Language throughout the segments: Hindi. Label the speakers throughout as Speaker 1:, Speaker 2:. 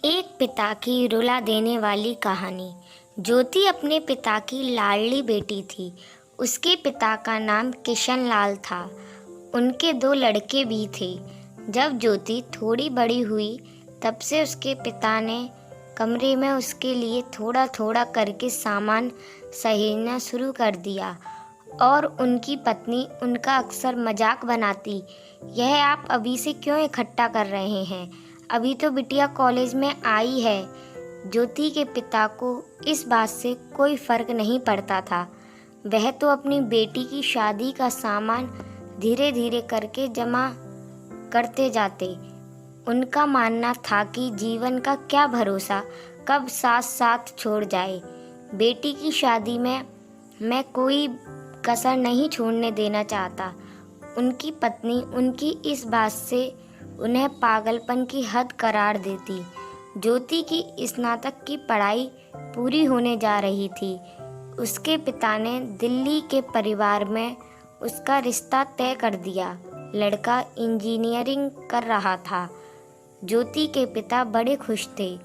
Speaker 1: एक पिता की रुला देने वाली कहानी। ज्योति अपने पिता की लाडली बेटी थी। उसके पिता का नाम किशन लाल था। उनके दो लड़के भी थे। जब ज्योति थोड़ी बड़ी हुई तब से उसके पिता ने कमरे में उसके लिए थोड़ा थोड़ा करके सामान सहेजना शुरू कर दिया और उनकी पत्नी उनका अक्सर मजाक बनाती, यह आप अभी से क्यों इकट्ठा कर रहे हैं? अभी तो बिटिया कॉलेज में आई है। ज्योति के पिता को इस बात से कोई फर्क नहीं पड़ता था। वह तो अपनी बेटी की शादी का सामान धीरे धीरे करके जमा करते जाते। उनका मानना था कि जीवन का क्या भरोसा, कब साथ साथ छोड़ जाए। बेटी की शादी में मैं कोई कसर नहीं छोड़ने देना चाहता। उनकी पत्नी उनकी इस बात से उन्हें पागलपन की हद करार देती। ज्योति की स्नातक की पढ़ाई पूरी होने जा रही थी। उसके पिता ने दिल्ली के परिवार में उसका रिश्ता तय कर दिया। लड़का इंजीनियरिंग कर रहा था। ज्योति के पिता बड़े खुश थे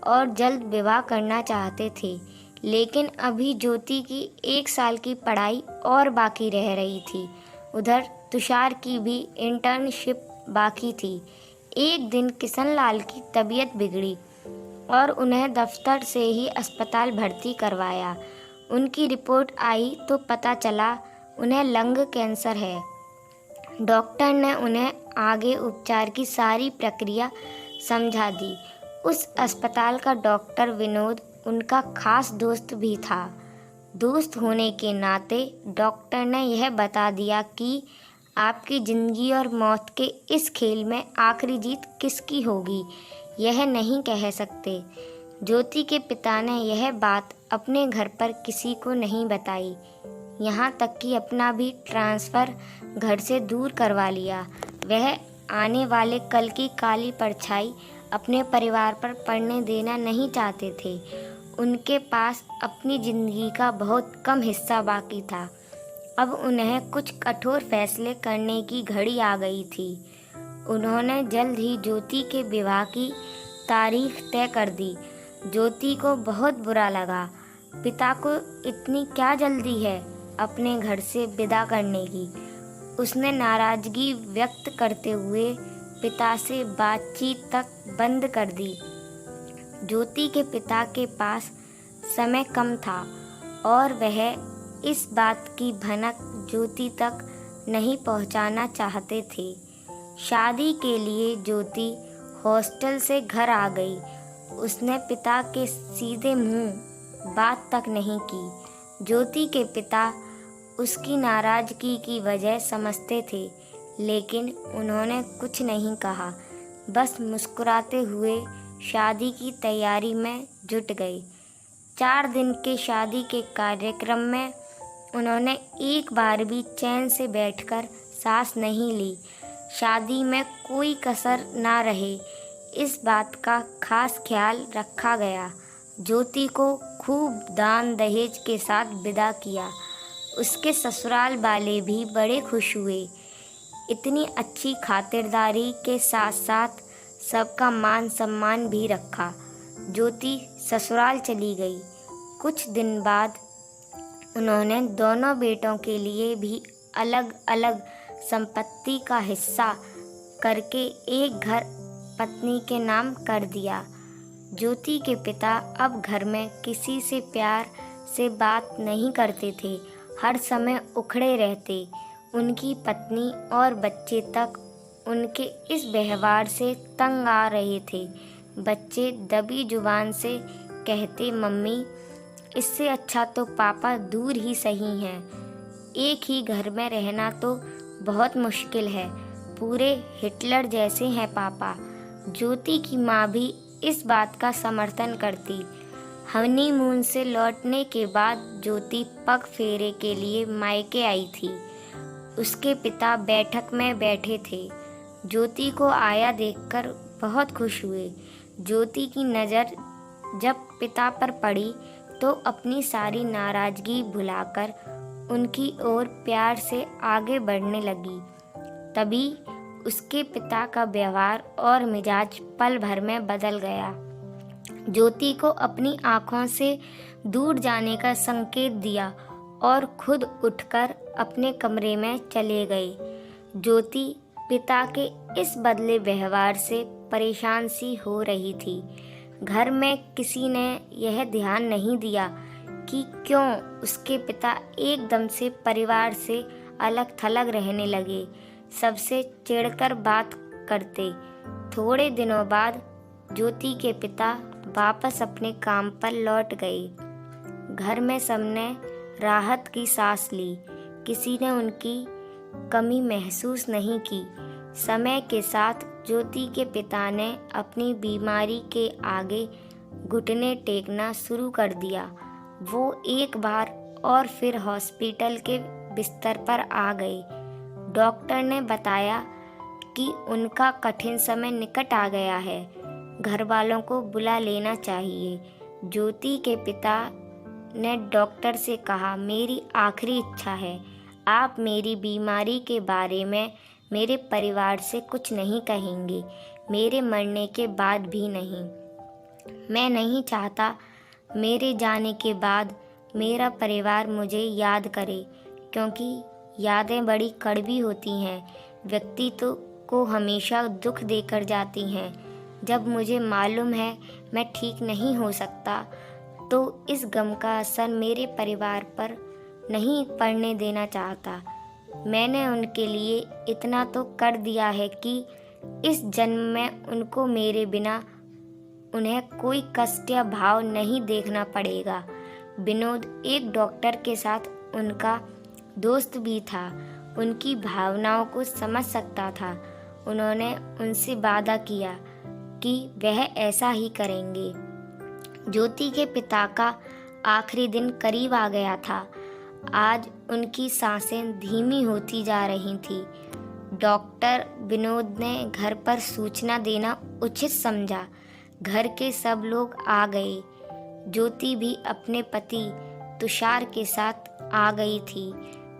Speaker 1: और जल्द विवाह करना चाहते थे, लेकिन अभी ज्योति की 1 साल की पढ़ाई और बाकी रह रही थी। उधर तुषार की भी इंटर्नशिप बाकी थी। एक दिन किशन लाल की तबीयत बिगड़ी और उन्हें दफ्तर से ही अस्पताल भर्ती करवाया। उनकी रिपोर्ट आई तो पता चला उन्हें लंग कैंसर है। डॉक्टर ने उन्हें आगे उपचार की सारी प्रक्रिया समझा दी। उस अस्पताल का डॉक्टर विनोद उनका खास दोस्त भी था। दोस्त होने के नाते डॉक्टर ने यह बता दिया कि आपकी ज़िंदगी और मौत के इस खेल में आखिरी जीत किसकी होगी, यह नहीं कह सकते। ज्योति के पिता ने यह बात अपने घर पर किसी को नहीं बताई, यहाँ तक कि अपना भी ट्रांसफ़र घर से दूर करवा लिया। वह आने वाले कल की काली परछाई अपने परिवार पर पड़ने देना नहीं चाहते थे। उनके पास अपनी ज़िंदगी का बहुत कम हिस्सा बाकी था। अब उन्हें कुछ कठोर फैसले करने की घड़ी आ गई थी। उन्होंने जल्द ही ज्योति के विवाह की तारीख तय कर दी। ज्योति को बहुत बुरा लगा। पिता को इतनी क्या जल्दी है अपने घर से विदा करने की? उसने नाराज़गी व्यक्त करते हुए पिता से बातचीत तक बंद कर दी। ज्योति के पिता के पास समय कम था और वह इस बात की भनक ज्योति तक नहीं पहुंचाना चाहते थे। शादी के लिए ज्योति हॉस्टल से घर आ गई। उसने पिता के सीधे मुंह बात तक नहीं की। ज्योति के पिता उसकी नाराज़गी की वजह समझते थे, लेकिन उन्होंने कुछ नहीं कहा, बस मुस्कुराते हुए शादी की तैयारी में जुट गए। 4 दिन के शादी के कार्यक्रम में उन्होंने एक बार भी चैन से बैठकर सांस नहीं ली। शादी में कोई कसर ना रहे, इस बात का खास ख्याल रखा गया। ज्योति को खूब दान दहेज के साथ विदा किया। उसके ससुराल वाले भी बड़े खुश हुए। इतनी अच्छी खातिरदारी के साथ साथ सबका मान सम्मान भी रखा। ज्योति ससुराल चली गई। कुछ दिन बाद उन्होंने दोनों बेटों के लिए भी अलग अलग संपत्ति का हिस्सा करके एक घर पत्नी के नाम कर दिया। ज्योति के पिता अब घर में किसी से प्यार से बात नहीं करते थे, हर समय उखड़े रहते। उनकी पत्नी और बच्चे तक उनके इस व्यवहार से तंग आ रहे थे। बच्चे दबी जुबान से कहते, मम्मी इससे अच्छा तो पापा दूर ही सही हैं। एक ही घर में रहना तो बहुत मुश्किल है, पूरे हिटलर जैसे हैं पापा। ज्योति की माँ भी इस बात का समर्थन करती। हनीमून से लौटने के बाद ज्योति पग फेरे के लिए मायके आई थी। उसके पिता बैठक में बैठे थे। ज्योति को आया देखकर बहुत खुश हुए। ज्योति की नज़र जब पिता पर पड़ी तो अपनी सारी नाराज़गी भुलाकर उनकी ओर प्यार से आगे बढ़ने लगी। तभी उसके पिता का व्यवहार और मिजाज पल भर में बदल गया। ज्योति को अपनी आंखों से दूर जाने का संकेत दिया और खुद उठकर अपने कमरे में चले गए। ज्योति पिता के इस बदले व्यवहार से परेशान सी हो रही थी। घर में किसी ने यह ध्यान नहीं दिया कि क्यों उसके पिता एकदम से परिवार से अलग थलग रहने लगे, सबसे चिढ़कर बात करते। थोड़े दिनों बाद ज्योति के पिता वापस अपने काम पर लौट गए। घर में सबने राहत की सांस ली, किसी ने उनकी कमी महसूस नहीं की। समय के साथ ज्योति के पिता ने अपनी बीमारी के आगे घुटने टेकना शुरू कर दिया। वो एक बार और फिर हॉस्पिटल के बिस्तर पर आ गए। डॉक्टर ने बताया कि उनका कठिन समय निकट आ गया है, घर वालों को बुला लेना चाहिए। ज्योति के पिता ने डॉक्टर से कहा, मेरी आखिरी इच्छा है, आप मेरी बीमारी के बारे में मेरे परिवार से कुछ नहीं कहेंगे, मेरे मरने के बाद भी नहीं। मैं नहीं चाहता मेरे जाने के बाद मेरा परिवार मुझे याद करे, क्योंकि यादें बड़ी कड़वी होती हैं, व्यक्ति को हमेशा दुख देकर जाती हैं। जब मुझे मालूम है मैं ठीक नहीं हो सकता, तो इस गम का असर मेरे परिवार पर नहीं पड़ने देना चाहता। मैंने उनके लिए इतना तो कर दिया है कि इस जन्म में उनको मेरे बिना उन्हें कोई कष्ट या भाव नहीं देखना पड़ेगा। विनोद एक डॉक्टर के साथ उनका दोस्त भी था, उनकी भावनाओं को समझ सकता था। उन्होंने उनसे वादा किया कि वह ऐसा ही करेंगे। ज्योति के पिता का आखिरी दिन करीब आ गया था। आज उनकी सांसें धीमी होती जा रही थी। डॉक्टर विनोद ने घर पर सूचना देना उचित समझा। घर के सब लोग आ गए। ज्योति भी अपने पति तुषार के साथ आ गई थी।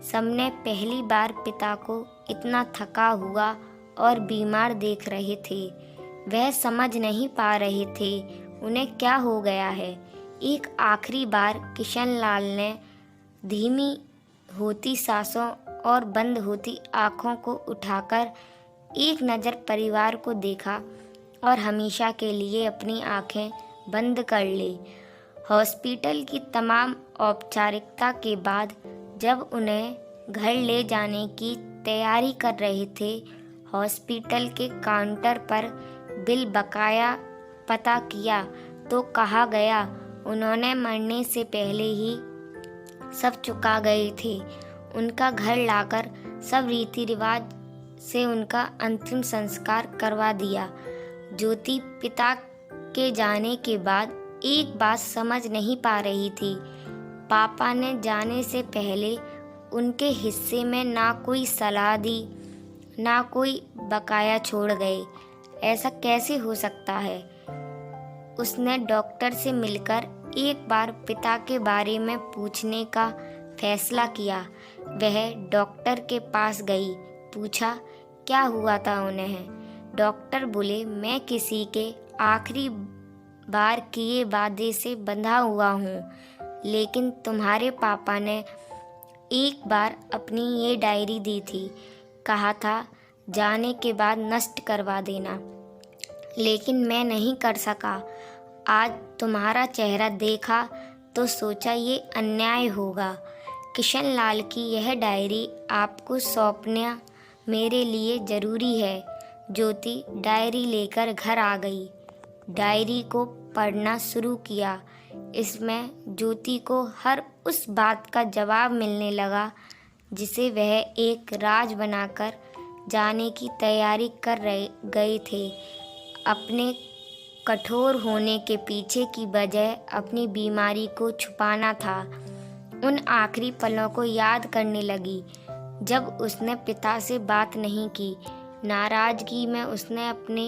Speaker 1: सबने पहली बार पिता को इतना थका हुआ और बीमार देख रहे थे। वह समझ नहीं पा रहे थे उन्हें क्या हो गया है। एक आखिरी बार किशनलाल ने धीमी होती सांसों और बंद होती आँखों को उठाकर एक नज़र परिवार को देखा और हमेशा के लिए अपनी आँखें बंद कर ली। हॉस्पिटल की तमाम औपचारिकता के बाद जब उन्हें घर ले जाने की तैयारी कर रहे थे, हॉस्पिटल के काउंटर पर बिल बकाया पता किया तो कहा गया उन्होंने मरने से पहले ही सब चुका गए थे। उनका घर लाकर सब रीति रिवाज से उनका अंतिम संस्कार करवा दिया। ज्योति पिता के जाने के बाद एक बात समझ नहीं पा रही थी। पापा ने जाने से पहले उनके हिस्से में ना कोई सलाह दी, ना कोई बकाया छोड़ गए। ऐसा कैसे हो सकता है? उसने डॉक्टर से मिलकर एक बार पिता के बारे में पूछने का फैसला किया। वह डॉक्टर के पास गई, पूछा क्या हुआ था उन्हें। डॉक्टर बोले, मैं किसी के आखिरी बार किए वादे से बंधा हुआ हूँ, लेकिन तुम्हारे पापा ने एक बार अपनी ये डायरी दी थी, कहा था जाने के बाद नष्ट करवा देना, लेकिन मैं नहीं कर सका। आज तुम्हारा चेहरा देखा तो सोचा ये अन्याय होगा। किशनलाल की यह डायरी आपको सौंपना मेरे लिए ज़रूरी है। ज्योति डायरी लेकर घर आ गई। डायरी को पढ़ना शुरू किया। इसमें ज्योति को हर उस बात का जवाब मिलने लगा जिसे वह एक राज बनाकर जाने की तैयारी कर गए थे। अपने कठोर होने के पीछे की वजह अपनी बीमारी को छुपाना था। उन आखिरी पलों को याद करने लगी जब उसने पिता से बात नहीं की। नाराज़गी में उसने अपने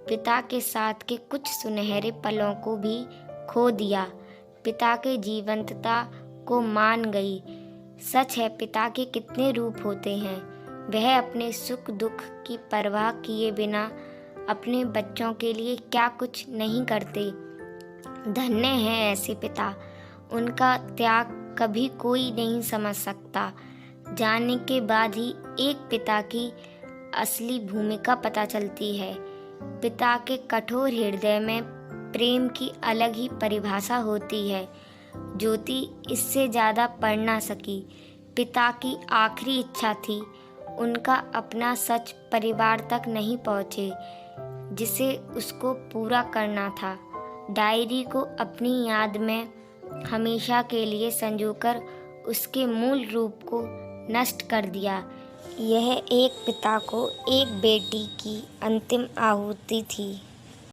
Speaker 1: पिता के साथ के कुछ सुनहरे पलों को भी खो दिया। पिता के जीवंतता को मान गई। सच है, पिता के कितने रूप होते हैं। वह अपने सुख दुख की परवाह किए बिना अपने बच्चों के लिए क्या कुछ नहीं करते। धन्य है ऐसे पिता, उनका त्याग कभी कोई नहीं समझ सकता। जानने के बाद ही एक पिता की असली भूमिका पता चलती है। पिता के कठोर हृदय में प्रेम की अलग ही परिभाषा होती है। ज्योति इससे ज़्यादा पढ़ ना सकी। पिता की आखिरी इच्छा थी, उनका अपना सच परिवार तक नहीं पहुँचे, जिसे उसको पूरा करना था। डायरी को अपनी याद में हमेशा के लिए संजोकर उसके मूल रूप को नष्ट कर दिया। यह एक पिता को एक बेटी की अंतिम आहुति थी।